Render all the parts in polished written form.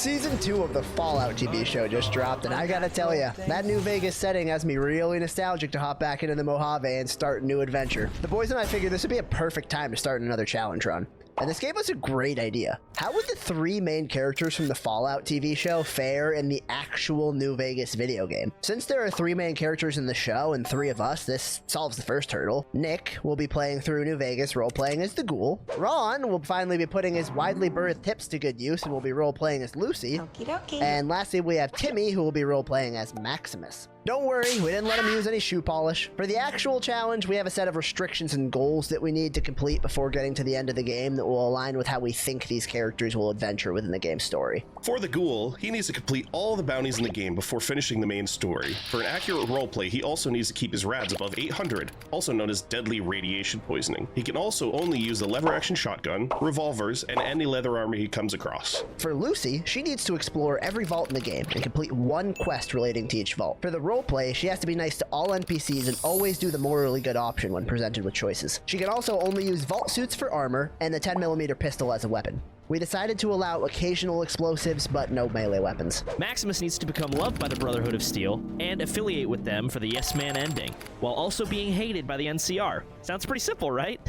Season 2 of the Fallout TV show just dropped, and I gotta tell ya, that New Vegas setting has me really nostalgic to hop back into the Mojave and start a new adventure. The boys and I figured this would be a perfect time to start another challenge run. And this gave us a great idea. How would the 3 main characters from the Fallout TV show fare in the actual New Vegas video game? Since there are 3 main characters in the show and 3 of us, this solves the first hurdle. Nick will be playing through New Vegas role-playing as the Ghoul. Ron will finally be putting his widely birthed hips to good use and will be role-playing as Lucy. Okie dokie. And lastly, we have Timmy, who will be role-playing as Maximus. Don't worry, we didn't let him use any shoe polish. For the actual challenge, we have a set of restrictions and goals that we need to complete before getting to the end of the game that will align with how we think these characters will adventure within the game's story. For the Ghoul, he needs to complete all the bounties in the game before finishing the main story. For an accurate roleplay, he also needs to keep his Rads above 800, also known as deadly radiation poisoning. He can also only use the lever-action shotgun, revolvers, and any leather armor he comes across. For Lucy, she needs to explore every vault in the game and complete 1 quest relating to each vault. For the roleplay, she has to be nice to all NPCs and always do the morally good option when presented with choices. She can also only use vault suits for armor and the 10mm pistol as a weapon. We decided to allow occasional explosives, but no melee weapons. Maximus needs to become loved by the Brotherhood of Steel and affiliate with them for the Yes Man ending, while also being hated by the NCR. Sounds pretty simple, right?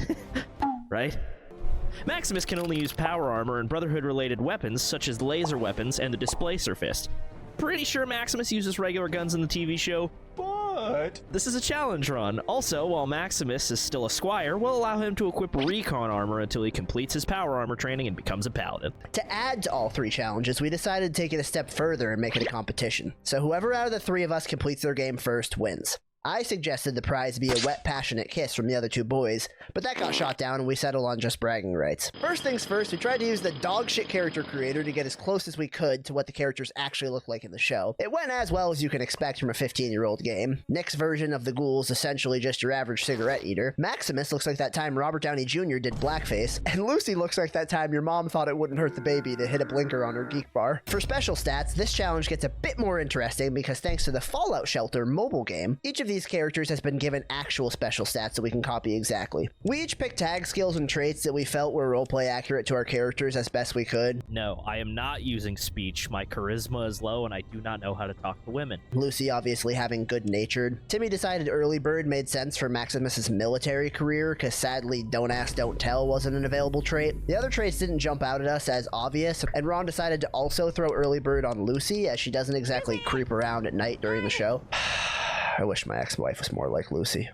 Right? Maximus can only use power armor and Brotherhood-related weapons, such as laser weapons and the Displacer Fist. Pretty sure Maximus uses regular guns in the TV show, but this is a challenge run. Also, while Maximus is still a squire, we'll allow him to equip Recon armor until he completes his power armor training and becomes a paladin. To add to all 3 challenges, we decided to take it a step further and make it a competition. So whoever out of the 3 of us completes their game first wins. I suggested the prize be a wet, passionate kiss from the other 2 boys, but that got shot down and we settled on just bragging rights. First things first, we tried to use the dogshit character creator to get as close as we could to what the characters actually look like in the show. It went as well as you can expect from a 15-year-old game. Nick's version of the Ghoul is essentially just your average cigarette eater. Maximus looks like that time Robert Downey Jr. did blackface, and Lucy looks like that time your mom thought it wouldn't hurt the baby to hit a blinker on her geek bar. For special stats, this challenge gets a bit more interesting because thanks to the Fallout Shelter mobile game, each of these characters has been given actual special stats that we can copy exactly. We each picked tag skills and traits that we felt were roleplay accurate to our characters as best we could. No, I am not using speech. My charisma is low and I do not know how to talk to women. Lucy obviously having good-natured. Timmy decided early bird made sense for Maximus's military career, because sadly don't ask, don't tell wasn't an available trait. The other traits didn't jump out at us as obvious, and Ron decided to also throw early bird on Lucy, as she doesn't exactly creep around at night during the show. I wish my ex-wife was more like Lucy.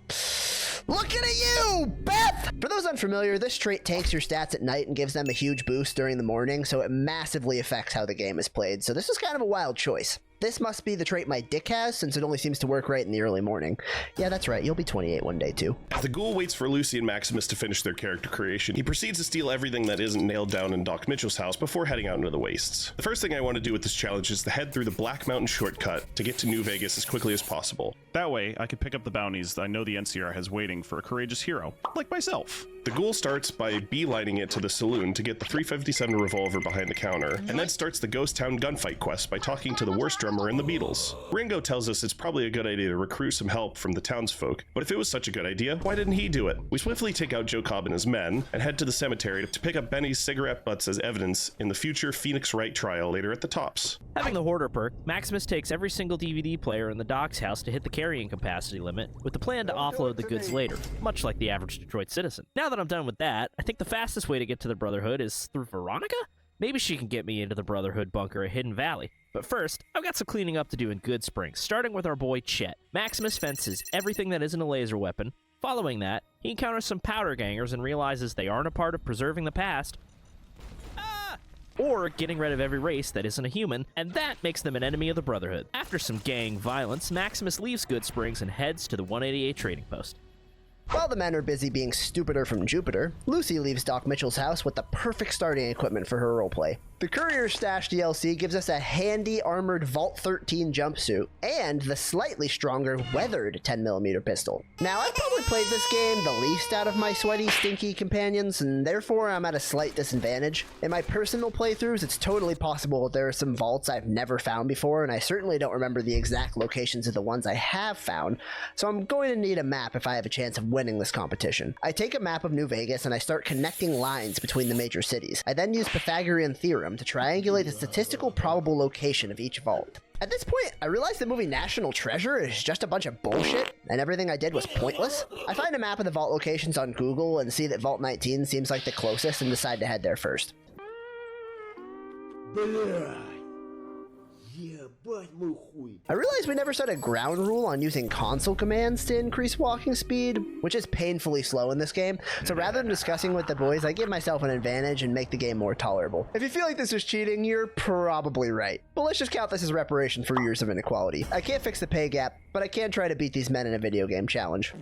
Looking at you, Beth! For those unfamiliar, this trait tanks your stats at night and gives them a huge boost during the morning, so it massively affects how the game is played, so this is kind of a wild choice. This must be the trait my dick has, since it only seems to work right in the early morning. Yeah, that's right, you'll be 28 one day too. The Ghoul waits for Lucy and Maximus to finish their character creation. He proceeds to steal everything that isn't nailed down in Doc Mitchell's house before heading out into the wastes. The first thing I want to do with this challenge is to head through the Black Mountain shortcut to get to New Vegas as quickly as possible. That way, I can pick up the bounties I know the NCR has waiting for a courageous hero, like myself. The Ghoul starts by beelining it to the saloon to get the .357 revolver behind the counter, and then starts the Ghost Town gunfight quest by talking to the worst drummer in the Beatles. Ringo tells us it's probably a good idea to recruit some help from the townsfolk, but if it was such a good idea, why didn't he do it? We swiftly take out Joe Cobb and his men, and head to the cemetery to pick up Benny's cigarette butts as evidence in the future Phoenix Wright trial later at the Tops. Having the Hoarder perk, Maximus takes every single DVD player in the Doc's house to hit the carrying capacity limit, with the plan to offload the goods later, much like the average Detroit citizen. Now that I'm done with that, I think the fastest way to get to the Brotherhood is through Veronica? Maybe she can get me into the Brotherhood bunker at Hidden Valley. But first, I've got some cleaning up to do in Good Springs, starting with our boy Chet. Maximus fences everything that isn't a laser weapon. Following that, he encounters some powder gangers and realizes they aren't a part of preserving the past, or getting rid of every race that isn't a human, and that makes them an enemy of the Brotherhood. After some gang violence, Maximus leaves Good Springs and heads to the 188 trading post. While the men are busy being stupider from Jupiter, Lucy leaves Doc Mitchell's house with the perfect starting equipment for her roleplay. The Courier Stash DLC gives us a handy armored Vault 13 jumpsuit and the slightly stronger weathered 10mm pistol. Now, I've probably played this game the least out of my sweaty, stinky companions, and therefore I'm at a slight disadvantage. In my personal playthroughs, it's totally possible that there are some vaults I've never found before, and I certainly don't remember the exact locations of the ones I have found, so I'm going to need a map if I have a chance of winning this competition. I take a map of New Vegas and I start connecting lines between the major cities. I then use Pythagorean theorem theorem to triangulate the statistical probable location of each vault. At this point, I realized the movie National Treasure is just a bunch of bullshit, and everything I did was pointless. I find a map of the vault locations on Google and see that Vault 19 seems like the closest and decide to head there first. I realized we never set a ground rule on using console commands to increase walking speed, which is painfully slow in this game, so rather than discussing with the boys, I give myself an advantage and make the game more tolerable. If you feel like this is cheating, you're probably right, but let's just count this as reparation for years of inequality. I can't fix the pay gap, but I can try to beat these men in a video game challenge.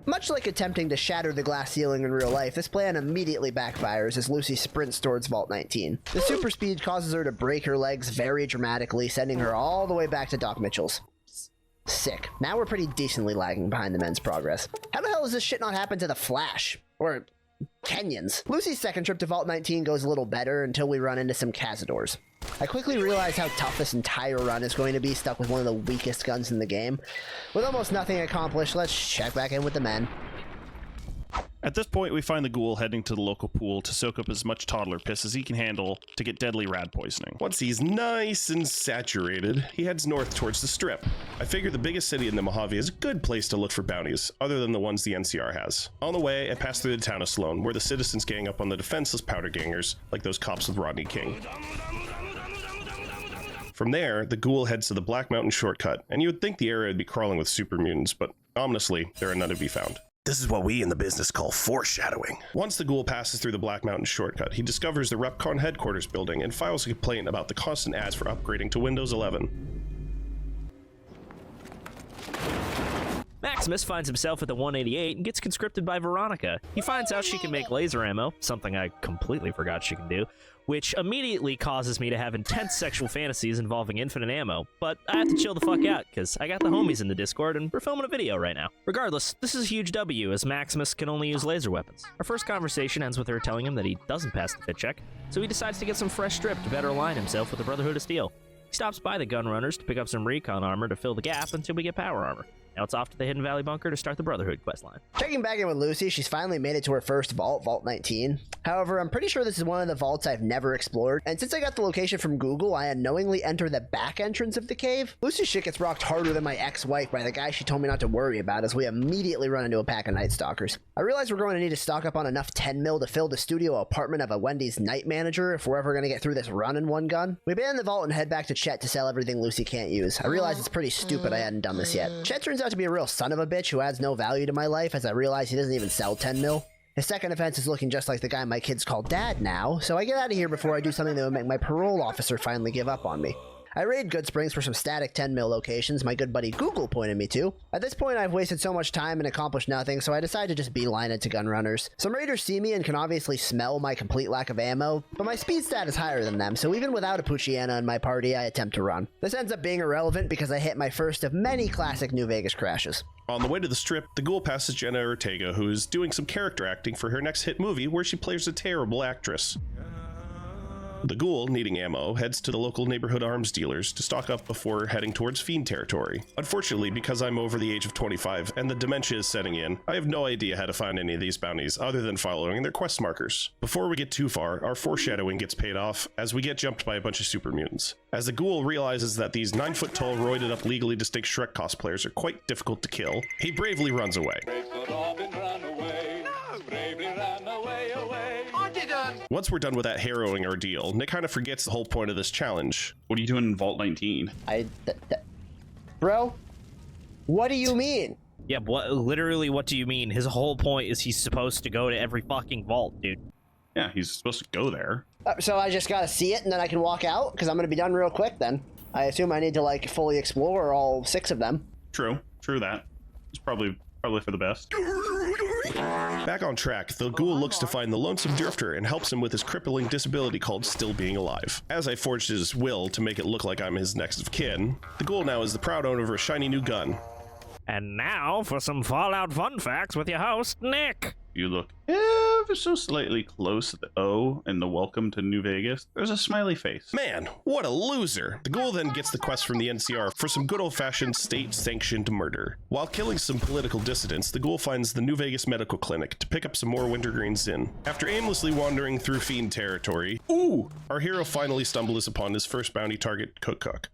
Much like attempting to shatter the glass ceiling in real life, this plan immediately backfires as Lucy sprints towards Vault 19. The super speed causes her to break her legs very dramatically, sending her all the way back to Doc Mitchell's. Sick. Now we're pretty decently lagging behind the men's progress. How the hell does this shit not happen to the Flash? Or Kenyans? Lucy's second trip to Vault 19 goes a little better until we run into some Cazadors. I quickly realize how tough this entire run is going to be stuck with one of the weakest guns in the game. With almost nothing accomplished, let's check back in with the men. At this point, we find the Ghoul heading to the local pool to soak up as much toddler piss as he can handle to get deadly rad poisoning. Once he's nice and saturated, he heads north towards the Strip. I figure the biggest city in the Mojave is a good place to look for bounties, other than the ones the NCR has. On the way, I pass through the town of Sloan, where the citizens gang up on the defenseless powder gangers, like those cops with Rodney King. From there, the Ghoul heads to the Black Mountain shortcut, and you would think the area would be crawling with super mutants, but ominously, there are none to be found. This is what we in the business call foreshadowing. Once the Ghoul passes through the Black Mountain shortcut, he discovers the Recon headquarters building and files a complaint about the constant ads for upgrading to Windows 11. Maximus finds himself at the 188 and gets conscripted by Veronica. He finds out she can make laser ammo, something I completely forgot she can do, which immediately causes me to have intense sexual fantasies involving infinite ammo. But I have to chill the fuck out, because I got the homies in the Discord and we're filming a video right now. Regardless, this is a huge W, as Maximus can only use laser weapons. Our first conversation ends with her telling him that he doesn't pass the fit check, so he decides to get some fresh strip to better align himself with the Brotherhood of Steel. He stops by the gun runners to pick up some recon armor to fill the gap until we get power armor. Now it's off to the Hidden Valley Bunker to start the Brotherhood questline. Checking back in with Lucy, she's finally made it to her first vault, Vault 19. However, I'm pretty sure this is one of the vaults I've never explored, and since I got the location from Google, I unknowingly enter the back entrance of the cave. Lucy's shit gets rocked harder than my ex-wife by the guy she told me not to worry about as we immediately run into a pack of Night Stalkers. I realize we're going to need to stock up on enough 10 mil to fill the studio apartment of a Wendy's night manager if we're ever going to get through this run in one gun. We abandon the vault and head back to Chet to sell everything Lucy can't use. I realize it's pretty stupid I hadn't done this yet. Chet turns out to be a real son of a bitch who adds no value to my life, as I realize he doesn't even sell 10 mil. His second offense is looking just like the guy my kids call dad now, so I get out of here before I do something that would make my parole officer finally give up on me. I raid Good Springs for some static 10 mil locations my good buddy Google pointed me to. At this point, I've wasted so much time and accomplished nothing, so I decide to just beeline it to gun runners. Some raiders see me and can obviously smell my complete lack of ammo, but my speed stat is higher than them, so even without a Pucciana in my party, I attempt to run. This ends up being irrelevant because I hit my first of many classic New Vegas crashes. On the way to the Strip, the Ghoul passes Jenna Ortega, who is doing some character acting for her next hit movie where she plays a terrible actress. The Ghoul, needing ammo, heads to the local neighborhood arms dealers to stock up before heading towards Fiend territory. Unfortunately, because I'm over the age of 25 and the dementia is setting in, I have no idea how to find any of these bounties other than following their quest markers. Before we get too far, our foreshadowing gets paid off as we get jumped by a bunch of super mutants. As the Ghoul realizes that these 9-foot-tall, roided-up, legally distinct Shrek cosplayers are quite difficult to kill, he bravely runs away. Once we're done with that harrowing ordeal, Nick kind of forgets the whole point of this challenge. What are you doing in Vault 19? Bro, what do you mean? Yeah, literally, what do you mean? His whole point is he's supposed to go to every fucking vault, dude. Yeah, he's supposed to go there. So I just gotta see it and then I can walk out? Because I'm gonna be done real quick then. I assume I need to, like, fully explore all 6 of them. True that. It's probably for the best. Back on track, the Ghoul looks to find the Lonesome Drifter and helps him with his crippling disability called Still Being Alive. As I forged his will to make it look like I'm his next of kin, the Ghoul now is the proud owner of a shiny new gun. And now for some Fallout fun facts with your host, Nick. You look ever so slightly close to the O in the welcome to New Vegas, there's a smiley face. Man, what a loser. The Ghoul then gets the quest from the NCR for some good old-fashioned state-sanctioned murder. While killing some political dissidents, the Ghoul finds the New Vegas Medical Clinic to pick up some more wintergreen sin. After aimlessly wandering through fiend territory, our hero finally stumbles upon his first bounty target, Cook.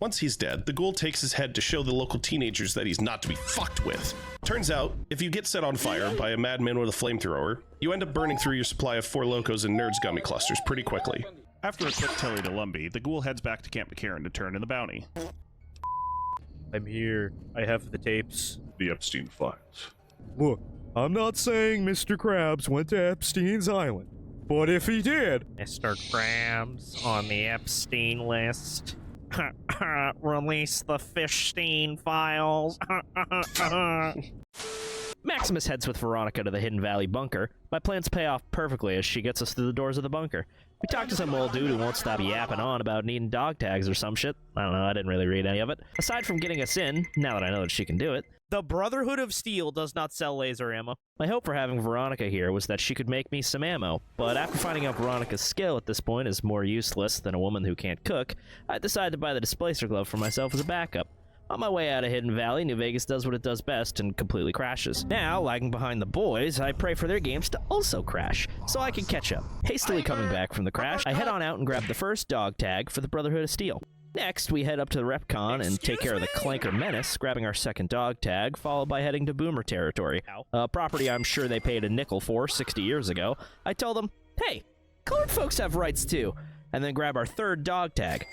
Once he's dead, the Ghoul takes his head to show the local teenagers that he's not to be fucked with. Turns out, if you get set on fire by a madman with a flamethrower, you end up burning through your supply of Four Locos and Nerds gummy clusters pretty quickly. After a quick telly to Lumbee, the Ghoul heads back to Camp McCarran to turn in the bounty. I'm here. I have the tapes. The Epstein files. Look, I'm not saying Mr. Krabs went to Epstein's Island, but if he did... Mr. Krabs on the Epstein list. Release the Fishstein files. Maximus heads with Veronica to the Hidden Valley bunker. My plans pay off perfectly as she gets us through the doors of the bunker. We talked to some old dude who won't stop yapping on about needing dog tags or some shit. I don't know, I didn't really read any of it. Aside from getting us in, now that I know that she can do it, the Brotherhood of Steel does not sell laser ammo. My hope for having Veronica here was that she could make me some ammo, but after finding out Veronica's skill at this point is more useless than a woman who can't cook, I decided to buy the Displacer Glove for myself as a backup. On my way out of Hidden Valley, New Vegas does what it does best and completely crashes. Now, lagging behind the boys, I pray for their games to also crash, so I can catch up. Hastily coming back from the crash, I head on out and grab the first dog tag for the Brotherhood of Steel. Next, we head up to the Recon and take care of the Clanker Menace, grabbing our second dog tag, followed by heading to Boomer territory, a property I'm sure they paid a nickel for 60 years ago. I tell them, hey, colored folks have rights too, and then grab our third dog tag.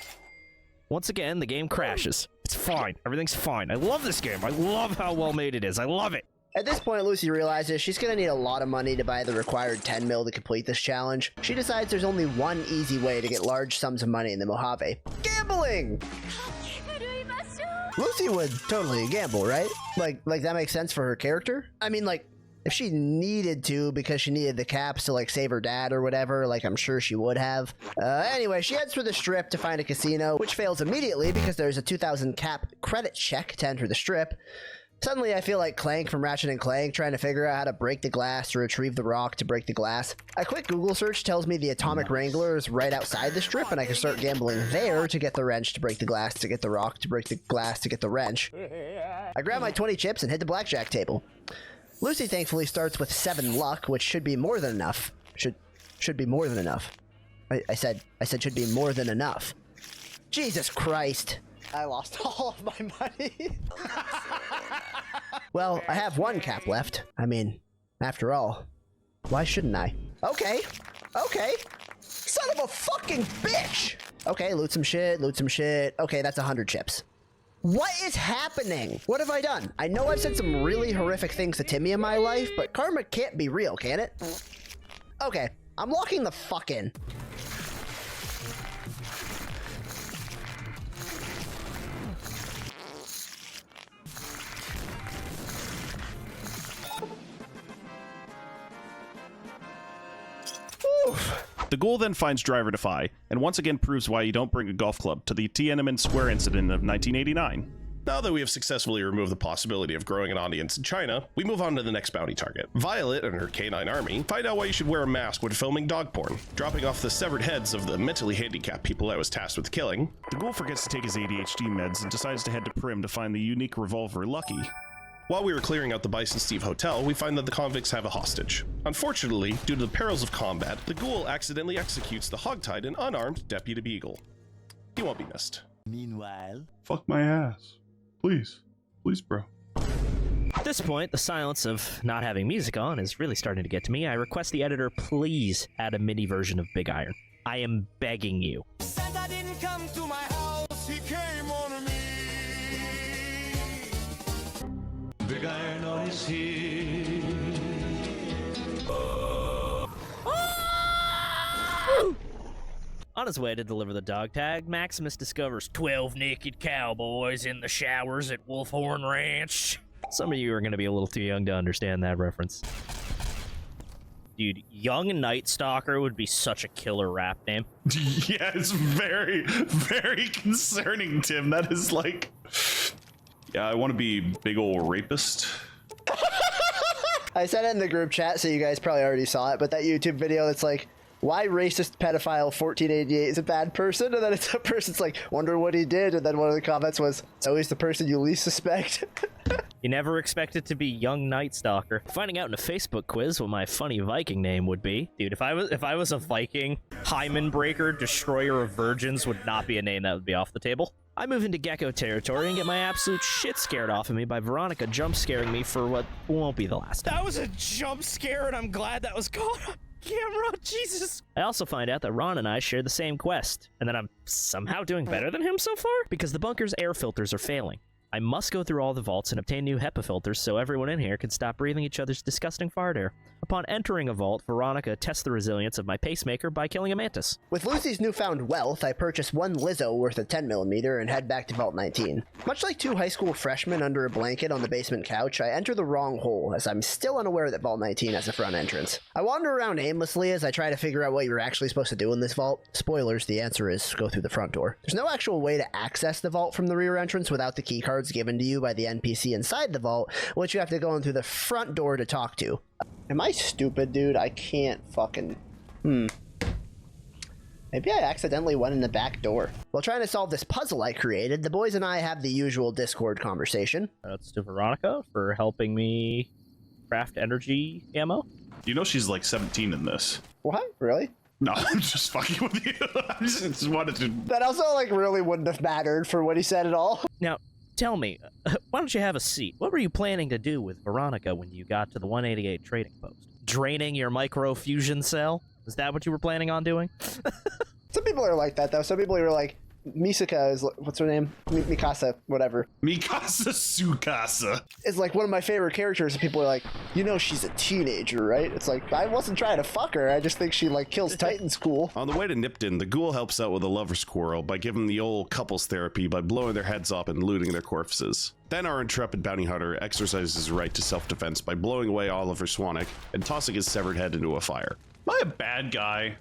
Once again, the game crashes. It's fine. Everything's fine. I love this game. I love how well made it is. I love it. At this point, Lucy realizes she's going to need a lot of money to buy the required 10 mil to complete this challenge. She decides there's only one easy way to get large sums of money in the Mojave. Gambling! Lucy would totally gamble, right? Like that makes sense for her character? I mean, like, if she needed to because she needed the caps to, like, save her dad or whatever, like, I'm sure she would have. Anyway, she heads for the strip to find a casino, which fails immediately because there's a 2,000 cap credit check to enter the strip. Suddenly, I feel like Clank from Ratchet & Clank trying to figure out how to break the glass to retrieve the rock to break the glass. A quick Google search tells me the Atomic Wrangler is right outside the strip, and I can start gambling there to get the wrench to break the glass, to get the rock to break the glass, to get the wrench. I grab my 20 chips and hit the blackjack table. Lucy thankfully starts with 7 luck, which should be more than enough. Should be more than enough. I said should be more than enough. Jesus Christ. I lost all of my money. Well, I have 1 cap left. I mean, after all, why shouldn't I? Okay. Son of a fucking bitch! Okay, loot some shit. Okay, that's 100 chips. What is happening? What have I done? I know I've said some really horrific things to Timmy in my life, but karma can't be real, can it? Okay, I'm locking the fuck in. The Ghoul then finds Driver Defy, and once again proves why you don't bring a golf club to the Tiananmen Square incident of 1989. Now that we have successfully removed the possibility of growing an audience in China, we move on to the next bounty target. Violet and her canine army find out why you should wear a mask when filming dog porn, dropping off the severed heads of the mentally handicapped people I was tasked with killing. The Ghoul forgets to take his ADHD meds and decides to head to Prim to find the unique revolver Lucky. While we were clearing out the Bison Steve Hotel, we find that the convicts have a hostage. Unfortunately, due to the perils of combat, the Ghoul accidentally executes the hogtied and unarmed Deputy Beagle. He won't be missed. Meanwhile, Fuck my ass. Please, bro. At this point, the silence of not having music on is really starting to get to me. I request the editor please add a MIDI version of Big Iron. I am begging you. Santa didn't come to my house, he came on me. Big Iron on his head. On his way to deliver the dog tag, Maximus discovers 12 naked cowboys in the showers at Wolfhorn Ranch. Some of you are going to be a little too young to understand that reference. Dude, Young Night Stalker would be such a killer rap name. Yeah, it's very, very concerning, Tim. That is like... Yeah, I want to be big ol' rapist. I said it in the group chat, so you guys probably already saw it, but that YouTube video that's like, why racist pedophile 1488 is a bad person? And then it's a person's like, wonder what he did. And then one of the comments was, so he's the person you least suspect. You never expect it to be Young Night Stalker. Finding out in a Facebook quiz what my funny Viking name would be. Dude, if I was a Viking, Hymen Breaker, Destroyer of Virgins would not be a name that would be off the table. I move into Gecko territory and get my absolute shit scared off of me by Veronica jump scaring me for what won't be the last time. That was a jump scare, and I'm glad that was caught on camera. Jesus. I also find out that Ron and I share the same quest, and that I'm somehow doing better than him so far? Because the bunker's air filters are failing. I must go through all the vaults and obtain new HEPA filters so everyone in here can stop breathing each other's disgusting fart air. Upon entering a vault, Veronica tests the resilience of my pacemaker by killing a mantis. With Lucy's newfound wealth, I purchase one Lizzo worth of 10mm and head back to Vault 19. Much like two high school freshmen under a blanket on the basement couch, I enter the wrong hole, as I'm still unaware that Vault 19 has a front entrance. I wander around aimlessly as I try to figure out what you're actually supposed to do in this vault. Spoilers, the answer is go through the front door. There's no actual way to access the vault from the rear entrance without the keycards given to you by the NPC inside the vault, which you have to go in through the front door to talk to. Am I stupid, dude? I can't fucking... Maybe I accidentally went in the back door. While trying to solve this puzzle I created, the boys and I have the usual Discord conversation. That's to Veronica for helping me craft energy ammo. You know she's like 17 in this. What? Really? No, I'm just fucking with you. I just wanted to... That also, like, really wouldn't have mattered for what he said at all. Now, tell me, why don't you have a seat? What were you planning to do with Veronica when you got to the 188 trading post? Draining your micro-fusion cell? Is that what you were planning on doing? Some people are like that, though. Some people are like, Misaka is, what's her name? Mikasa, whatever. Mikasa Sukasa. Is like one of my favorite characters, and people are like, you know she's a teenager, right? It's like, I wasn't trying to fuck her, I just think she, like, kills Titans cool. On the way to Nipton, the Ghoul helps out with a lover's quarrel by giving the old couples therapy by blowing their heads off and looting their corpses. Then our intrepid bounty hunter exercises his right to self-defense by blowing away Oliver Swanwick and tossing his severed head into a fire. Am I a bad guy?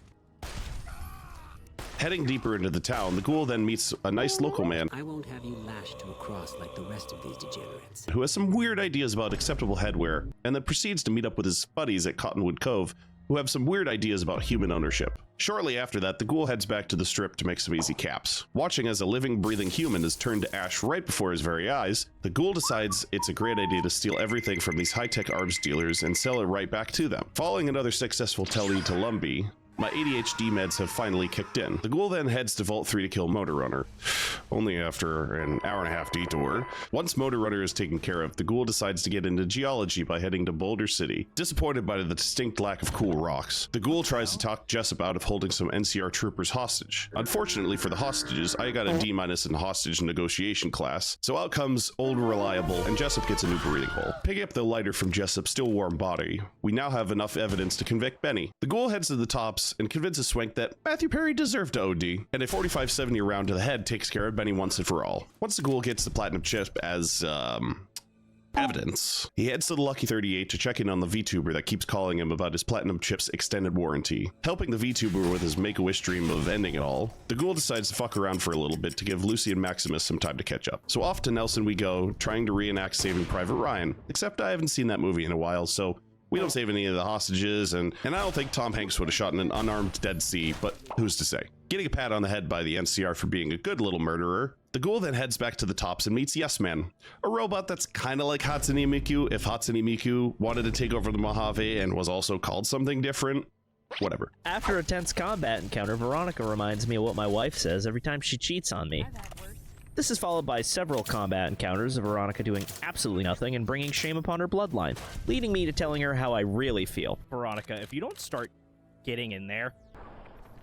Heading deeper into the town, the Ghoul then meets a nice local man I won't have you lashed to a cross like the rest of these degenerates. who has some weird ideas about acceptable headwear, and then proceeds to meet up with his buddies at Cottonwood Cove, who have some weird ideas about human ownership. Shortly after that, the Ghoul heads back to the strip to make some easy caps. Watching as a living, breathing human is turned to ash right before his very eyes, the Ghoul decides it's a great idea to steal everything from these high-tech arms dealers and sell it right back to them. Following another successful tele to Lumbee, my ADHD meds have finally kicked in. The Ghoul then heads to Vault 3 to kill Motor Runner, only after an hour-and-a-half detour. Once Motor Runner is taken care of, the Ghoul decides to get into geology by heading to Boulder City. Disappointed by the distinct lack of cool rocks, the Ghoul tries to talk Jessup out of holding some NCR troopers hostage. Unfortunately for the hostages, I got a D- in hostage negotiation class, so out comes Old Reliable, and Jessup gets a new breathing hole. Picking up the lighter from Jessup's still warm body, we now have enough evidence to convict Benny. The Ghoul heads to the tops and convinces Swank that Matthew Perry deserved to OD, and a 45-70 round to the head takes care of Benny once and for all. Once the Ghoul gets the platinum chip as, evidence, he heads to the Lucky 38 to check in on the VTuber that keeps calling him about his platinum chip's extended warranty. Helping the VTuber with his Make-A-Wish dream of ending it all, the Ghoul decides to fuck around for a little bit to give Lucy and Maximus some time to catch up. So off to Nelson we go, trying to reenact Saving Private Ryan, except I haven't seen that movie in a while, so we don't save any of the hostages, and I don't think Tom Hanks would have shot in an unarmed Dead Sea, but who's to say? Getting a pat on the head by the NCR for being a good little murderer, the Ghoul then heads back to the tops and meets Yes Man, a robot that's kind of like Hatsune Miku if Hatsune Miku wanted to take over the Mojave and was also called something different. Whatever. After a tense combat encounter, Veronica reminds me of what my wife says every time she cheats on me. This is followed by several combat encounters of Veronica doing absolutely nothing and bringing shame upon her bloodline, leading me to telling her how I really feel. Veronica, if you don't start getting in there,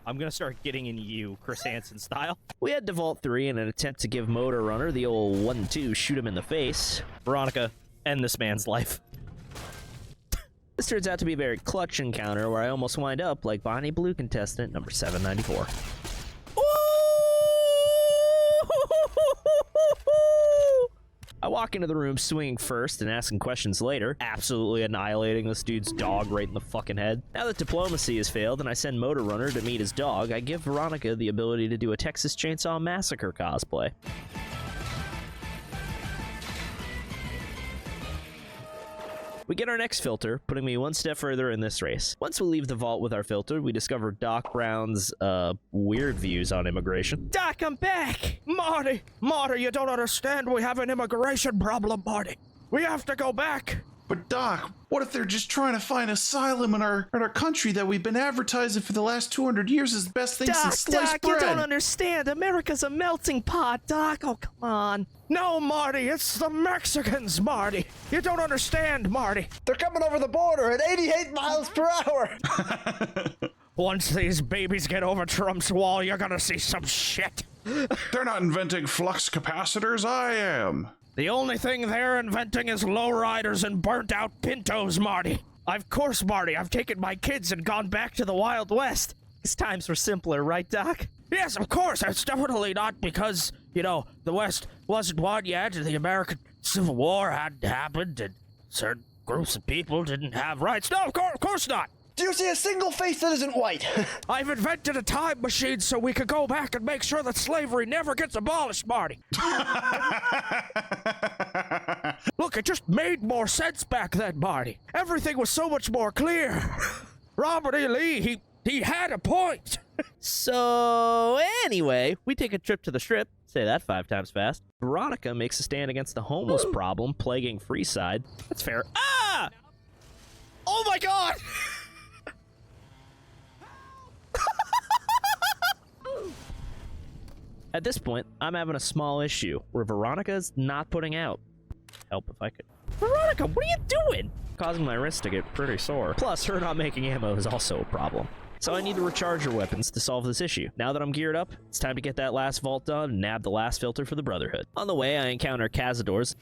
I'm gonna start getting in you, Chris Hansen style. We head to Vault 3 in an attempt to give Motor Runner the old 1-2 shoot him in the face. Veronica, end this man's life. This turns out to be a very clutch encounter where I almost wind up like Bonnie Blue contestant number 794. I walk into the room swinging first and asking questions later, absolutely annihilating this dude's dog right in the fucking head. Now that diplomacy has failed and I send Motor Runner to meet his dog, I give Veronica the ability to do a Texas Chainsaw Massacre cosplay. We get our next filter, putting me one step further in this race. Once we leave the vault with our filter, we discover Doc Brown's, weird views on immigration. Doc, I'm back! Marty! Marty, you don't understand. We have an immigration problem, Marty. We have to go back. But Doc, what if they're just trying to find asylum in our country that we've been advertising for the last 200 years as the best thing since sliced bread? You don't understand. America's a melting pot, Doc. Oh, come on. No, Marty, it's the Mexicans, Marty. You don't understand, Marty. They're coming over the border at 88 miles per hour. Once these babies get over Trump's wall, you're gonna see some shit. They're not inventing flux capacitors, I am. The only thing they're inventing is lowriders and burnt-out Pintos, Marty. Of course, Marty, I've taken my kids and gone back to the Wild West. These times were simpler, right, Doc? Yes, of course. It's definitely not because, the West wasn't won yet and the American Civil War hadn't happened and certain groups of people didn't have rights. No, of course not. Do you see a single face that isn't white? I've invented a time machine so we could go back and make sure that slavery never gets abolished, Marty. Look, it just made more sense back then, Marty. Everything was so much more clear. Robert E. Lee, he had a point. So, anyway, we take a trip to the Strip. Say that 5 times fast. Veronica makes a stand against the homeless problem plaguing Freeside. That's fair. Ah! Oh my god! At this point, I'm having a small issue where Veronica's not putting out. Help if I could. Veronica, what are you doing? Causing my wrist to get pretty sore. Plus, her not making ammo is also a problem. So I need to recharge her weapons to solve this issue. Now that I'm geared up, it's time to get that last vault done and nab the last filter for the Brotherhood. On the way, I encounter Cazadors.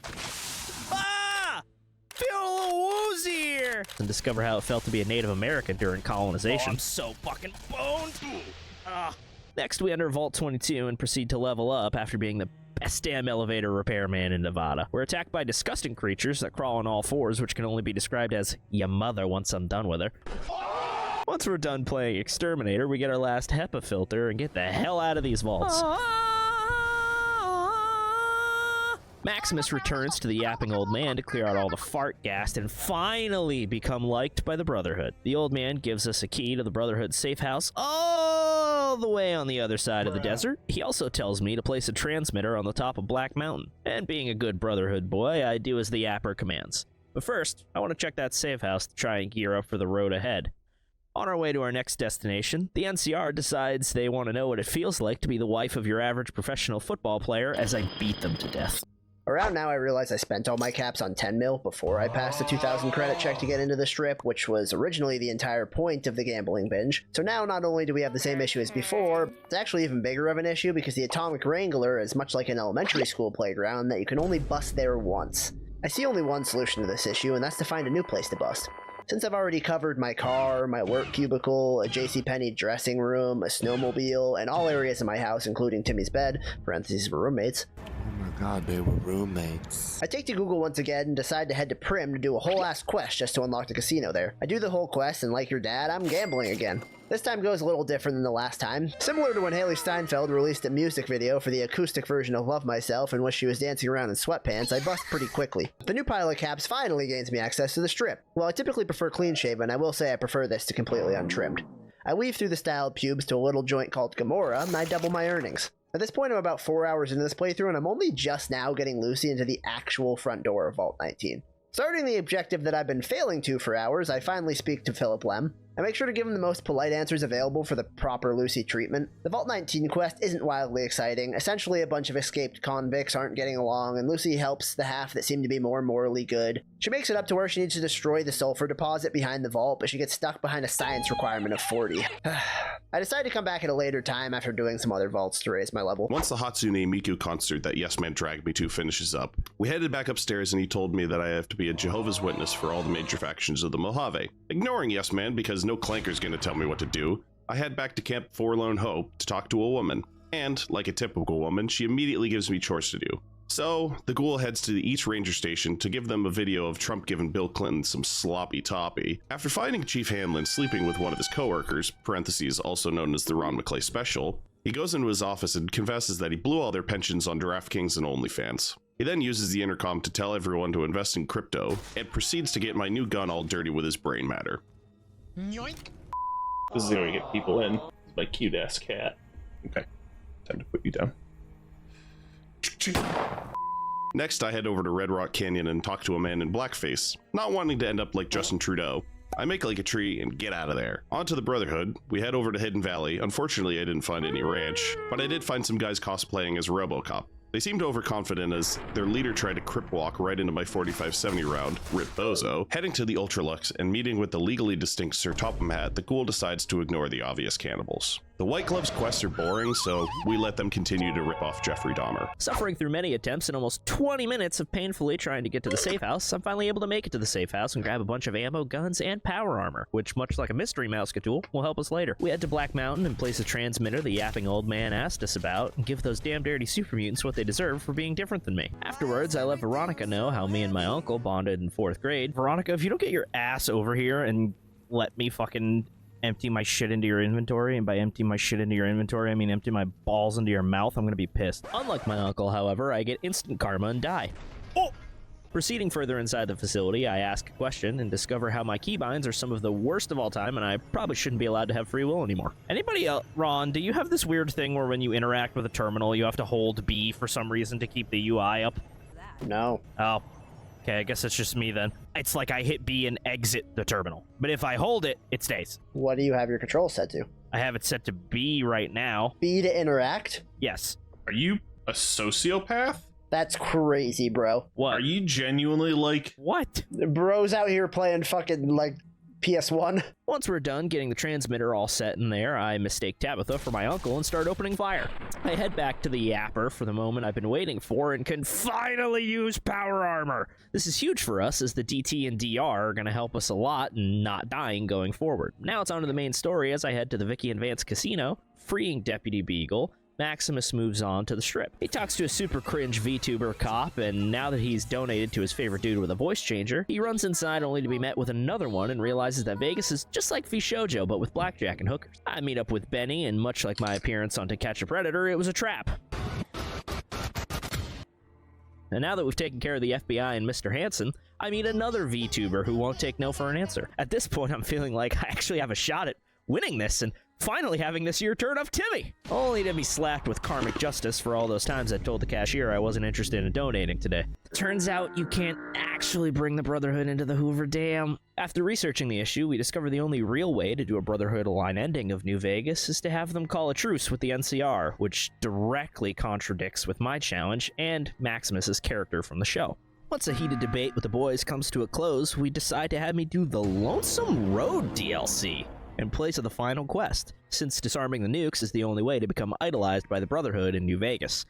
Ah! Feel a little woozy here! And discover how it felt to be a Native American during colonization. Oh, I'm so fucking boned. Next, we enter Vault 22 and proceed to level up after being the best damn elevator repairman in Nevada. We're attacked by disgusting creatures that crawl on all fours, which can only be described as ya mother once I'm done with her. Once we're done playing Exterminator, we get our last HEPA filter and get the hell out of these vaults. Maximus returns to the yapping old man to clear out all the fart gas and finally become liked by the Brotherhood. The old man gives us a key to the Brotherhood safe house all the way on the other side of the desert. He also tells me to place a transmitter on the top of Black Mountain. And being a good Brotherhood boy, I do as the yapper commands. But first, I want to check that safe house to try and gear up for the road ahead. On our way to our next destination, the NCR decides they want to know what it feels like to be the wife of your average professional football player as I beat them to death. Around now, I realize I spent all my caps on 10 mil before I passed the 2,000 credit check to get into the Strip, which was originally the entire point of the gambling binge. So now, not only do we have the same issue as before, it's actually even bigger of an issue because the Atomic Wrangler is much like an elementary school playground that you can only bust there once. I see only one solution to this issue, and that's to find a new place to bust. Since I've already covered my car, my work cubicle, a JCPenney dressing room, a snowmobile, and all areas of my house, including Timmy's bed, parentheses we're roommates. Oh my god, they were roommates. I take to Google once again and decide to head to Prim to do a whole ass quest just to unlock the casino there. I do the whole quest, and like your dad, I'm gambling again. This time goes a little different than the last time. Similar to when Haley Steinfeld released a music video for the acoustic version of Love Myself in which she was dancing around in sweatpants, I bust pretty quickly. The new pile of caps finally gains me access to the Strip. While I typically prefer clean shaven, I will say I prefer this to completely untrimmed. I weave through the styled pubes to a little joint called Gamora, and I double my earnings. At this point, I'm about 4 hours into this playthrough, and I'm only just now getting Lucy into the actual front door of Vault 19. Starting the objective that I've been failing to for hours, I finally speak to Philip Lem. I make sure to give him the most polite answers available for the proper Lucy treatment. The Vault 19 quest isn't wildly exciting. Essentially, a bunch of escaped convicts aren't getting along, and Lucy helps the half that seem to be more morally good. She makes it up to where she needs to destroy the sulfur deposit behind the vault, but she gets stuck behind a science requirement of 40. I decide to come back at a later time after doing some other vaults to raise my level. Once the Hatsune Miku concert that Yes Man dragged me to finishes up, we headed back upstairs and he told me that I have to be a Jehovah's Witness for all the major factions of the Mojave. Ignoring Yes Man because no clanker's gonna tell me what to do, I head back to Camp Forlorn Hope to talk to a woman. And, like a typical woman, she immediately gives me chores to do. So, the Ghoul heads to each ranger station to give them a video of Trump giving Bill Clinton some sloppy toppy. After finding Chief Hanlon sleeping with one of his coworkers, parentheses also known as the Ron McClay Special, he goes into his office and confesses that he blew all their pensions on DraftKings and OnlyFans. He then uses the intercom to tell everyone to invest in crypto, and proceeds to get my new gun all dirty with his brain matter. This is gonna get people in. It's my cute ass cat. Okay, time to put you down. Next, I head over to Red Rock Canyon and talk to a man in blackface, not wanting to end up like Justin Trudeau. I make like a tree and get out of there. On to the Brotherhood, we head over to Hidden Valley. Unfortunately, I didn't find any ranch, but I did find some guys cosplaying as RoboCop. They seemed overconfident as their leader tried to crip walk right into my 45-70 round, Rip Bozo. Heading to the Ultralux and meeting with the legally distinct Sir Topham Hat, the Ghoul decides to ignore the obvious cannibals. The White Gloves quests are boring, so we let them continue to rip off Jeffrey Dahmer. Suffering through many attempts and almost 20 minutes of painfully trying to get to the safe house, I'm finally able to make it to the safe house and grab a bunch of ammo, guns, and power armor, which, much like a mystery Mousecatool, will help us later. We head to Black Mountain and place a transmitter the yapping old man asked us about, and give those damn dirty super mutants what they deserve for being different than me. Afterwards, I let Veronica know how me and my uncle bonded in 4th grade. Veronica, if you don't get your ass over here and let me fucking empty my shit into your inventory, and by empty my shit into your inventory, I mean empty my balls into your mouth, I'm gonna be pissed. Unlike my uncle, however, I get instant karma and die. Oh! Proceeding further inside the facility, I ask a question and discover how my keybinds are some of the worst of all time, and I probably shouldn't be allowed to have free will anymore. Anybody else? Ron, do you have this weird thing where when you interact with a terminal, you have to hold B for some reason to keep the UI up? No. Oh. Okay, I guess it's just me then. It's like I hit B and exit the terminal. But if I hold it, it stays. What do you have your control set to? I have it set to B right now. B to interact? Yes. Are you a sociopath? That's crazy, bro. What? Are you genuinely like... What? Bro's out here playing fucking, like, PS1. Once we're done getting the transmitter all set in there, I mistake Tabitha for my uncle and start opening fire. I head back to the Yapper for the moment I've been waiting for and can finally use power armor. This is huge for us as the DT and DR are going to help us a lot in not dying going forward. Now it's on to the main story as I head to the Vicky and Vance casino, freeing Deputy Beagle. Maximus moves on to the strip. He talks to a super cringe VTuber cop, and now that he's donated to his favorite dude with a voice changer, he runs inside only to be met with another one and realizes that Vegas is just like Vishojo, but with blackjack and hookers. I meet up with Benny, and much like my appearance on To Catch a Predator, it was a trap. And now that we've taken care of the FBI and Mr. Hansen, I meet another VTuber who won't take no for an answer. At this point, I'm feeling like I actually have a shot at winning this, and finally having this year turn up Timmy, only to be slapped with karmic justice for all those times I told the cashier I wasn't interested in donating today. Turns out you can't actually bring the Brotherhood into the Hoover Dam. After researching the issue, we discover the only real way to do a Brotherhood line ending of New Vegas is to have them call a truce with the NCR, which directly contradicts with my challenge and Maximus's character from the show. Once a heated debate with the boys comes to a close, we decide to have me do the Lonesome Road DLC in place of the final quest, since disarming the nukes is the only way to become idolized by the Brotherhood in New Vegas.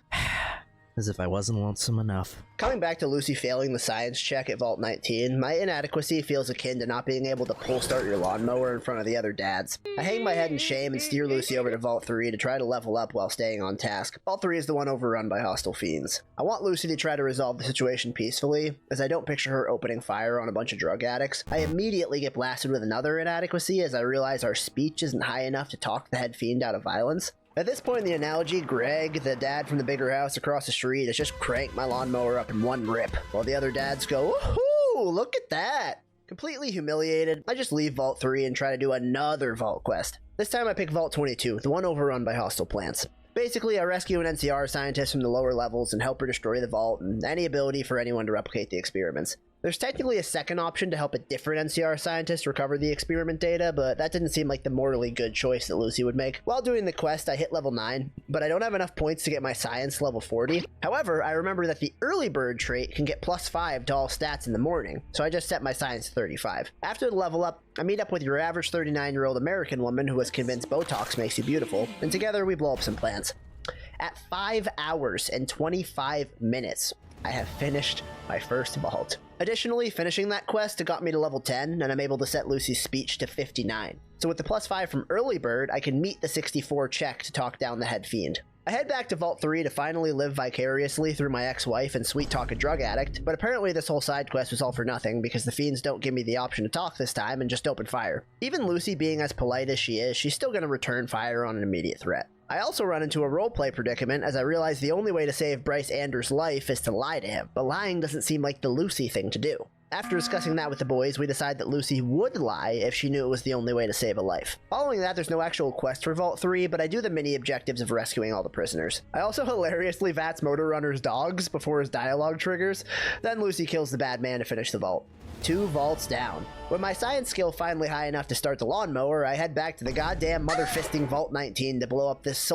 As if I wasn't lonesome enough. Coming back to Lucy failing the science check at Vault 19, my inadequacy feels akin to not being able to pull start your lawnmower in front of the other dads. I hang my head in shame and steer Lucy over to Vault 3 to try to level up while staying on task. Vault 3 is the one overrun by hostile fiends. I want Lucy to try to resolve the situation peacefully, as I don't picture her opening fire on a bunch of drug addicts. I immediately get blasted with another inadequacy as I realize our speech isn't high enough to talk the head fiend out of violence. At this point in the analogy, Greg, the dad from the bigger house across the street, has just cranked my lawnmower up in one rip, while the other dads go, "Woohoo! Look at that!" Completely humiliated, I just leave Vault 3 and try to do another Vault quest. This time I pick Vault 22, the one overrun by hostile plants. Basically, I rescue an NCR scientist from the lower levels and help her destroy the vault and any ability for anyone to replicate the experiments. There's technically a second option to help a different NCR scientist recover the experiment data, but that didn't seem like the morally good choice that Lucy would make. While doing the quest, I hit level 9, but I don't have enough points to get my science level 40. However, I remember that the early bird trait can get +5 to all stats in the morning, so I just set my science to 35. After the level up, I meet up with your average 39-year-old American woman who was convinced Botox makes you beautiful, and together we blow up some plants. At 5 hours and 25 minutes, I have finished my first vault. Additionally, finishing that quest got me to level 10, and I'm able to set Lucy's speech to 59. So with the +5 from early bird, I can meet the 64 check to talk down the head fiend. I head back to Vault 3 to finally live vicariously through my ex-wife and sweet-talking drug addict, but apparently this whole side quest was all for nothing because the fiends don't give me the option to talk this time and just open fire. Even Lucy being as polite as she is, she's still going to return fire on an immediate threat. I also run into a roleplay predicament as I realize the only way to save Bryce Anders' life is to lie to him, but lying doesn't seem like the Lucy thing to do. After discussing that with the boys, we decide that Lucy would lie if she knew it was the only way to save a life. Following that, there's no actual quest for Vault 3, but I do the mini objectives of rescuing all the prisoners. I also hilariously VATS Motor Runner's dogs before his dialogue triggers. Then Lucy kills the bad man to finish the vault. 2 vaults down. When my science skill finally high enough to start the lawnmower, I head back to the goddamn mother-fisting Vault 19 to blow up this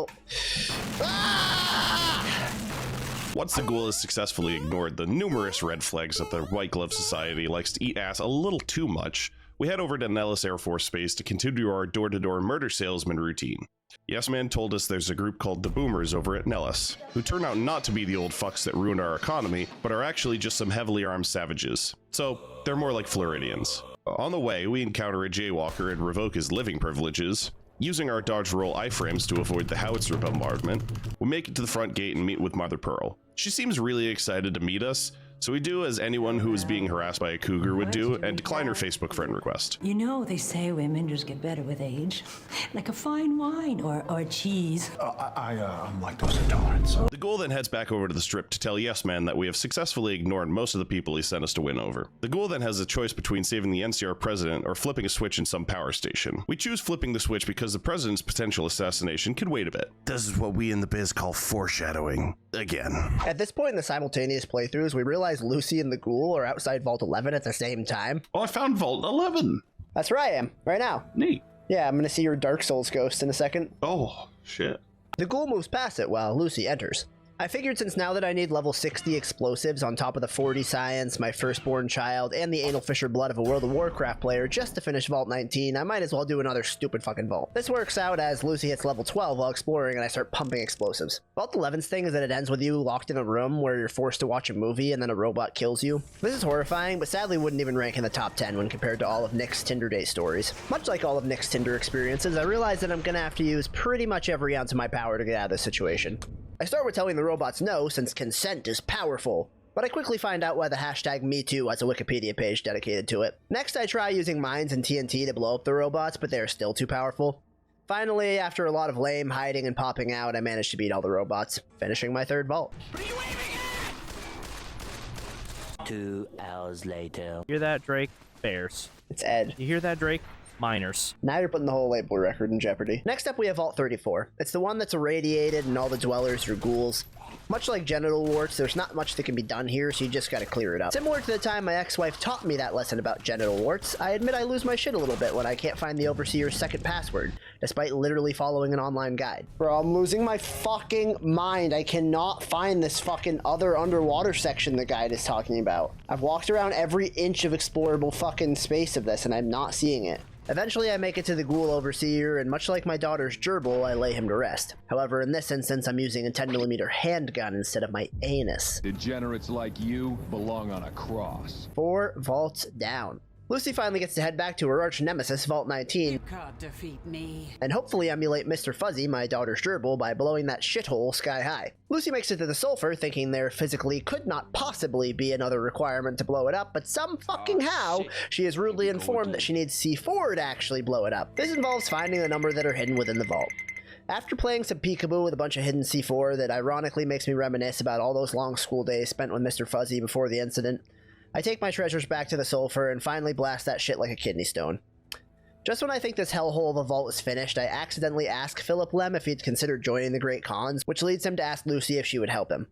Once the ghoul has successfully ignored the numerous red flags that the White Glove Society likes to eat ass a little too much, we head over to Nellis Air Force Base to continue our door-to-door murder salesman routine. Yes Man told us there's a group called the Boomers over at Nellis, who turn out not to be the old fucks that ruin our economy, but are actually just some heavily armed savages. So, they're more like Floridians. On the way, we encounter a jaywalker and revoke his living privileges. Using our dodge roll iframes to avoid the howitzer bombardment, we make it to the front gate and meet with Mother Pearl. She seems really excited to meet us, so we do as anyone who is being harassed by a cougar would do and decline her Facebook friend request. You know, they say women just get better with age. Like a fine wine or cheese. I'm lactose intolerant, so... The ghoul then heads back over to the strip to tell Yes Man that we have successfully ignored most of the people he sent us to win over. The ghoul then has a choice between saving the NCR president or flipping a switch in some power station. We choose flipping the switch because the president's potential assassination could wait a bit. This is what we in the biz call foreshadowing. Again. At this point in the simultaneous playthroughs, we realize Lucy and the ghoul are outside Vault 11 at the same time. Oh, I found Vault 11. That's where I am, right now. Neat. Yeah, I'm gonna see your Dark Souls ghost in a second. Oh, shit. The ghoul moves past it while Lucy enters. I figured since now that I need level 60 explosives on top of the 40 science, my firstborn child, and the anal fissure blood of a World of Warcraft player just to finish Vault 19, I might as well do another stupid fucking vault. This works out as Lucy hits level 12 while exploring and I start pumping explosives. Vault 11's thing is that it ends with you locked in a room where you're forced to watch a movie and then a robot kills you. This is horrifying, but sadly wouldn't even rank in the top 10 when compared to all of Nick's Tinder date stories. Much like all of Nick's Tinder experiences, I realize that I'm gonna have to use pretty much every ounce of my power to get out of this situation. I start with telling the robots no, since consent is powerful, but I quickly find out why the hashtag MeToo has a Wikipedia page dedicated to it. Next, I try using mines and TNT to blow up the robots, but they are still too powerful. Finally, after a lot of lame hiding and popping out, I managed to beat all the robots, finishing my 3rd vault. 2 hours later. Hear that, Drake? Bears. It's Ed. You hear that, Drake? Miners. Now you're putting the whole label record in jeopardy. Next up we have Vault 34. It's the one that's irradiated and all the dwellers are ghouls. Much like genital warts, there's not much that can be done here, so you just gotta clear it up. Similar to the time my ex-wife taught me that lesson about genital warts, I admit I lose my shit a little bit when I can't find the overseer's second password, despite literally following an online guide. Bro, I'm losing my fucking mind. I cannot find this fucking other underwater section the guide is talking about. I've walked around every inch of explorable fucking space of this and I'm not seeing it. Eventually I make it to the ghoul overseer, and much like my daughter's gerbil, I lay him to rest. However, in this instance, I'm using a 10mm handgun instead of my anus. Degenerates like you belong on a cross. 4 vaults down. Lucy finally gets to head back to her arch nemesis, Vault 19. You can't defeat me. And hopefully emulate Mr. Fuzzy, my daughter's gerbil, by blowing that shithole sky high. Lucy makes it to the sulfur, thinking there physically could not possibly be another requirement to blow it up, but some fucking how, she is rudely informed that she needs C4 to actually blow it up. This involves finding the number that are hidden within the vault. After playing some peekaboo with a bunch of hidden C4 that ironically makes me reminisce about all those long school days spent with Mr. Fuzzy before the incident, I take my treasures back to the sulfur and finally blast that shit like a kidney stone. Just when I think this hellhole of a vault is finished, I accidentally ask Philip Lem if he'd considered joining the Great Khans, which leads him to ask Lucy if she would help him.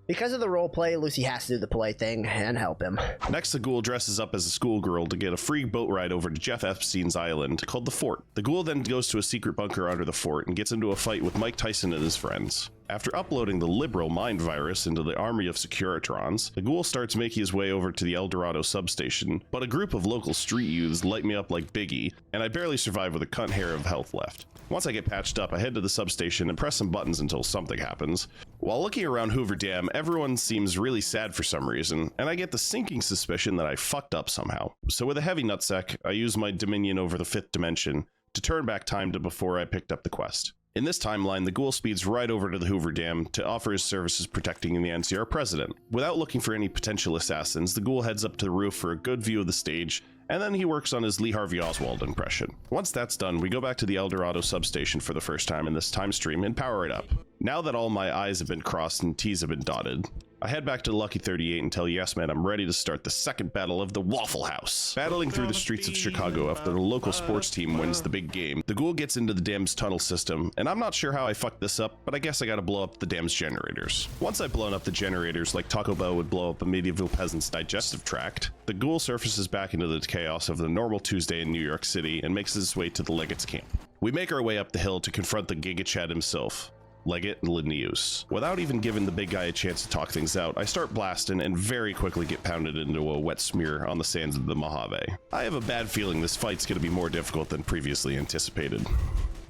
Because of the roleplay, Lucy has to do the polite thing and help him. Next, the ghoul dresses up as a schoolgirl to get a free boat ride over to Jeff Epstein's island, called the Fort. The ghoul then goes to a secret bunker under the fort and gets into a fight with Mike Tyson and his friends. After uploading the liberal mind virus into the army of Securitrons, the ghoul starts making his way over to the El Dorado substation, but a group of local street youths light me up like Biggie, and I barely survive with a cunt hair of health left. Once I get patched up, I head to the substation and press some buttons until something happens. While looking around Hoover Dam, everyone seems really sad for some reason, and I get the sinking suspicion that I fucked up somehow. So with a heavy nutsack, I use my dominion over the 5th dimension to turn back time to before I picked up the quest. In this timeline, the Ghoul speeds right over to the Hoover Dam to offer his services protecting the NCR president. Without looking for any potential assassins, the Ghoul heads up to the roof for a good view of the stage, and then he works on his Lee Harvey Oswald impression. Once that's done, we go back to the El Dorado substation for the first time in this time stream and power it up. Now that all my I's have been crossed and T's have been dotted, I head back to Lucky 38 and tell Yes Man I'm ready to start the second battle of the Waffle House. Battling through the streets of Chicago after the local sports team wins the big game, the Ghoul gets into the dam's tunnel system, and I'm not sure how I fucked this up, but I guess I gotta blow up the dam's generators. Once I've blown up the generators like Taco Bell would blow up a medieval peasant's digestive tract, the Ghoul surfaces back into the chaos of the normal Tuesday in New York City and makes his way to the Legate's camp. We make our way up the hill to confront the Giga Chad himself, Leggett and Linnaeus. Without even giving the big guy a chance to talk things out, I start blasting and very quickly get pounded into a wet smear on the sands of the Mojave. I have a bad feeling this fight's gonna be more difficult than previously anticipated.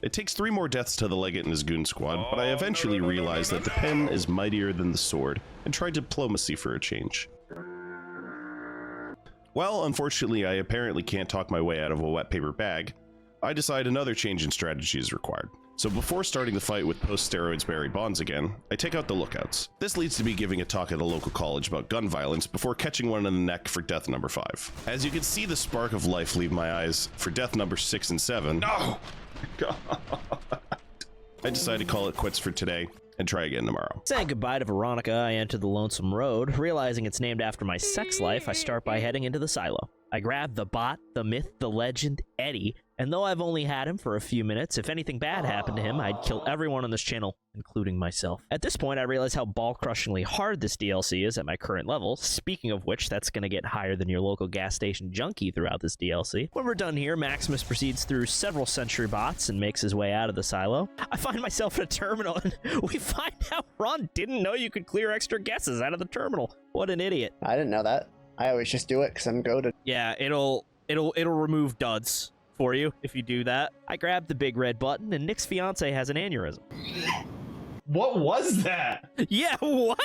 It takes 3 more deaths to the Leggett and his goon squad, but I eventually realize that the pen is mightier than the sword and tried diplomacy for a change. Well, unfortunately, I apparently can't talk my way out of a wet paper bag. I decide another change in strategy is required. So before starting the fight with post-steroids Barry Bonds again, I take out the lookouts. This leads to me giving a talk at a local college about gun violence before catching one in the neck for death number 5. As you can see the spark of life leave my eyes for death number 6 and 7. No! God. I decide to call it quits for today and try again tomorrow. Saying goodbye to Veronica, I enter the Lonesome Road. Realizing it's named after my sex life, I start by heading into the silo. I grab the bot, the myth, the legend, Eddie, and though I've only had him for a few minutes, if anything bad happened to him, I'd kill everyone on this channel, including myself. At this point, I realize how ball-crushingly hard this DLC is at my current level. Speaking of which, that's gonna get higher than your local gas station junkie throughout this DLC. When we're done here, Maximus proceeds through several sentry bots and makes his way out of the silo. I find myself in a terminal, and we find out Ron didn't know you could clear extra guesses out of the terminal. What an idiot. I didn't know that. I always just do it because I'm goated. Yeah, it'll remove duds for you if you do that. I grab the big red button, and Nick's fiance has an aneurysm. What was that? Yeah, what?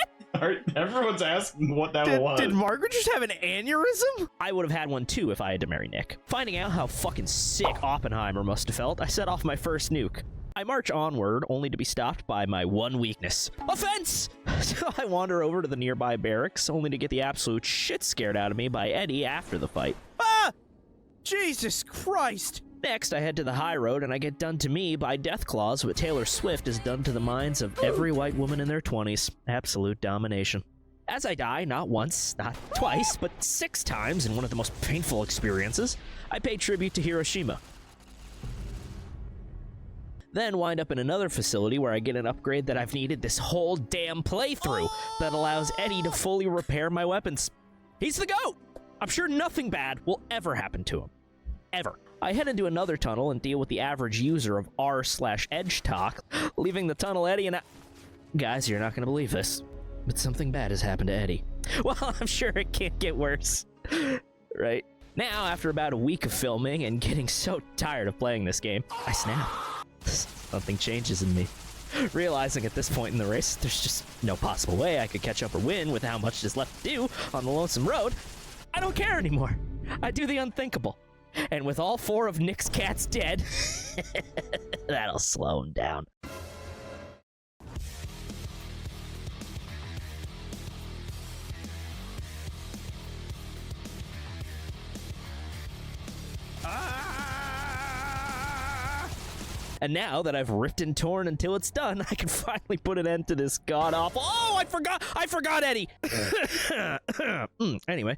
Everyone's asking what that was. Did Margaret just have an aneurysm? I would have had one too if I had to marry Nick. Finding out how fucking sick Oppenheimer must have felt, I set off my first nuke. I march onward, only to be stopped by my one weakness. Offense! So I wander over to the nearby barracks, only to get the absolute shit scared out of me by Eddie after the fight. Ah! Jesus Christ! Next, I head to the high road, and I get done to me by death claws what Taylor Swift has done to the minds of every white woman in their 20s. Absolute domination. As I die, not once, not twice, but 6 times in one of the most painful experiences, I pay tribute to Hiroshima. Then wind up in another facility where I get an upgrade that I've needed this whole damn playthrough that allows Eddie to fully repair my weapons. He's the GOAT! I'm sure nothing bad will ever happen to him. Ever. I head into another tunnel and deal with the average user of r/edge talk, leaving the tunnel Eddie and I... Guys, you're not gonna believe this, but something bad has happened to Eddie. Well, I'm sure it can't get worse. Right? Now, after about a week of filming and getting so tired of playing this game, I snap. Something changes in me. Realizing at this point in the race, there's just no possible way I could catch up or win with how much is left to do on the Lonesome Road, I don't care anymore. I do the unthinkable. And with all 4 of Nick's cats dead, that'll slow him down. And now that I've ripped and torn until it's done, I can finally put an end to this god-awful... Oh, I forgot Eddie! Anyway,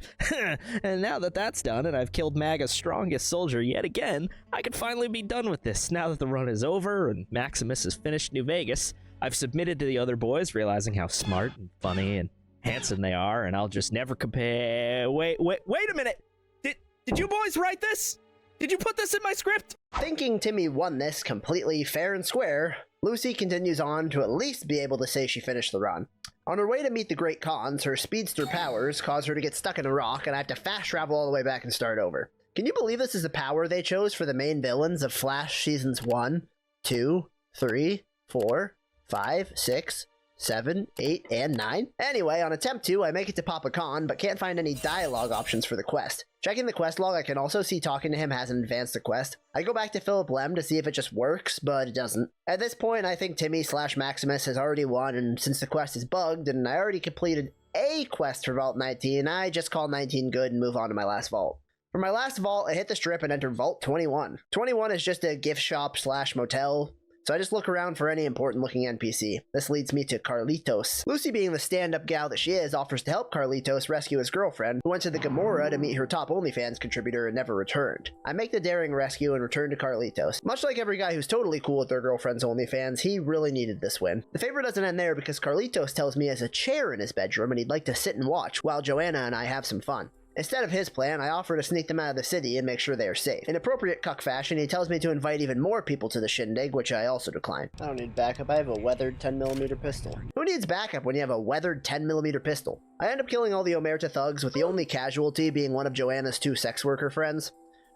and now that that's done and I've killed MAGA's strongest soldier yet again, I can finally be done with this. Now that the run is over and Maximus has finished New Vegas, I've submitted to the other boys, realizing how smart and funny and handsome they are, and I'll just never compare... Wait a minute! Did you boys write this? Did you put this in my script? Thinking Timmy won this completely fair and square, Lucy continues on to at least be able to say she finished the run. On her way to meet the Great Khans, her speedster powers cause her to get stuck in a rock, and I have to fast travel all the way back and start over. Can you believe this is the power they chose for the main villains of Flash Seasons 1, 2, 3, 4, 5, 6, 7, 8, and 9? Anyway, on attempt 2, I make it to Papa Khan, but can't find any dialogue options for the quest. Checking the quest log, I can also see talking to him hasn't advanced the quest. I go back to Philip Lem to see if it just works, but it doesn't. At this point, I think Timmy/Maximus has already won, and since the quest is bugged, and I already completed a quest for Vault 19, I just call 19 good and move on to my last vault. For my last vault, I hit the strip and enter Vault 21. 21 is just a gift shop/motel, so I just look around for any important looking NPC. This leads me to Carlitos. Lucy, being the stand-up gal that she is, offers to help Carlitos rescue his girlfriend, who went to the Gamora to meet her top OnlyFans contributor and never returned. I make the daring rescue and return to Carlitos. Much like every guy who's totally cool with their girlfriend's OnlyFans, he really needed this win. The favor doesn't end there because Carlitos tells me he has a chair in his bedroom and he'd like to sit and watch while Joanna and I have some fun. Instead of his plan, I offer to sneak them out of the city and make sure they are safe. In appropriate cuck fashion, he tells me to invite even more people to the shindig, which I also decline. I don't need backup, I have a weathered 10mm pistol. Who needs backup when you have a weathered 10mm pistol? I end up killing all the Omerta thugs, with the only casualty being one of Joanna's 2 sex worker friends.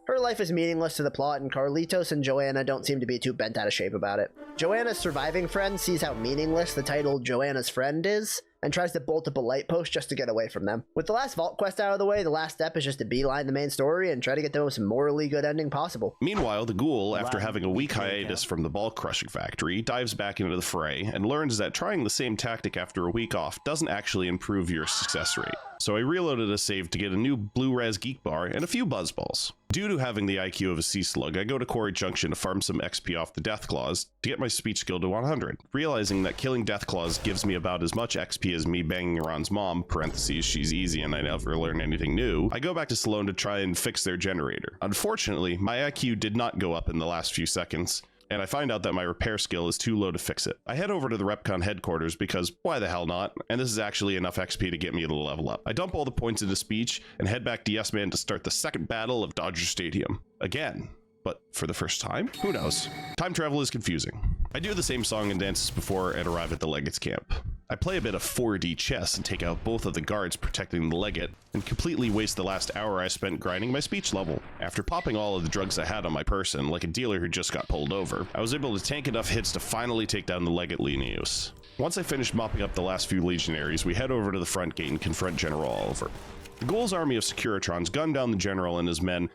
Her life is meaningless to the plot, and Carlitos and Joanna don't seem to be too bent out of shape about it. Joanna's surviving friend sees how meaningless the title Joanna's Friend is, and tries to bolt up a light post just to get away from them. With the last vault quest out of the way, the last step is just to beeline the main story and try to get the most morally good ending possible. Meanwhile, the Ghoul, after having a weak hiatus from the ball crushing factory, dives back into the fray and learns that trying the same tactic after a week off doesn't actually improve your success rate. So I reloaded a save to get a new blue res geek bar and a few buzzballs. Due to having the IQ of a sea slug, I go to Quarry Junction to farm some XP off the Death Claws to get my speech skill to 100. Realizing that killing Death Claws gives me about as much XP as me banging Iran's mom, parentheses, she's easy and I never learn anything new, I go back to Salone to try and fix their generator. Unfortunately, my IQ did not go up in the last few seconds, and I find out that my repair skill is too low to fix it. I head over to the Recon headquarters because why the hell not, and this is actually enough XP to get me to level up. I dump all the points into speech and head back to Yes Man to start the second battle of Dodger Stadium. Again. But for the first time? Who knows? Time travel is confusing. I do the same song and dances before and arrive at the Legate's camp. I play a bit of 4D chess and take out both of the guards protecting the Legate, and completely waste the last hour I spent grinding my speech level. After popping all of the drugs I had on my person, like a dealer who just got pulled over, I was able to tank enough hits to finally take down the Legate Linnaeus. Once I finished mopping up the last few legionaries, we head over to the front gate and confront General Oliver. The Ghoul's army of Securitrons gun down the general and his men,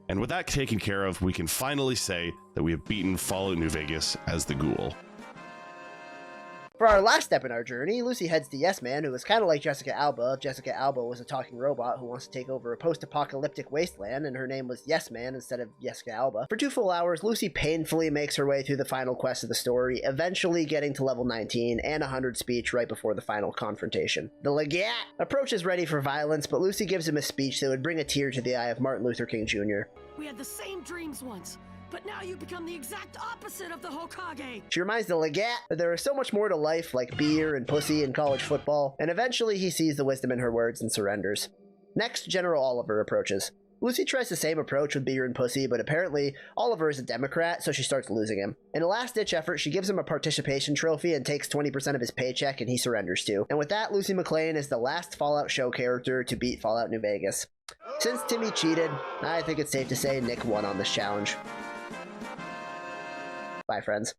and with that taken care of, we can finally say that we have beaten Fallout New Vegas as the Ghoul. For our last step in our journey, Lucy heads to Yes Man, who is kind of like Jessica Alba if Jessica Alba was a talking robot who wants to take over a post-apocalyptic wasteland, and her name was Yes Man instead of Jessica Alba. For 2 full hours, Lucy painfully makes her way through the final quest of the story, eventually getting to level 19 and 100 speech right before the final confrontation. The Legate approaches ready for violence, but Lucy gives him a speech that would bring a tear to the eye of Martin Luther King Jr. We had the same dreams once, but now you become the exact opposite of the Hokage. She reminds the Legate that there is so much more to life, like beer and pussy and college football, and eventually he sees the wisdom in her words and surrenders. Next, General Oliver approaches. Lucy tries the same approach with beer and pussy, but apparently Oliver is a Democrat, so she starts losing him. In a last-ditch effort, she gives him a participation trophy and takes 20% of his paycheck, and he surrenders too. And with that, Lucy McLean is the last Fallout show character to beat Fallout New Vegas. Since Timmy cheated, I think it's safe to say Nick won on this challenge. Bye, friends.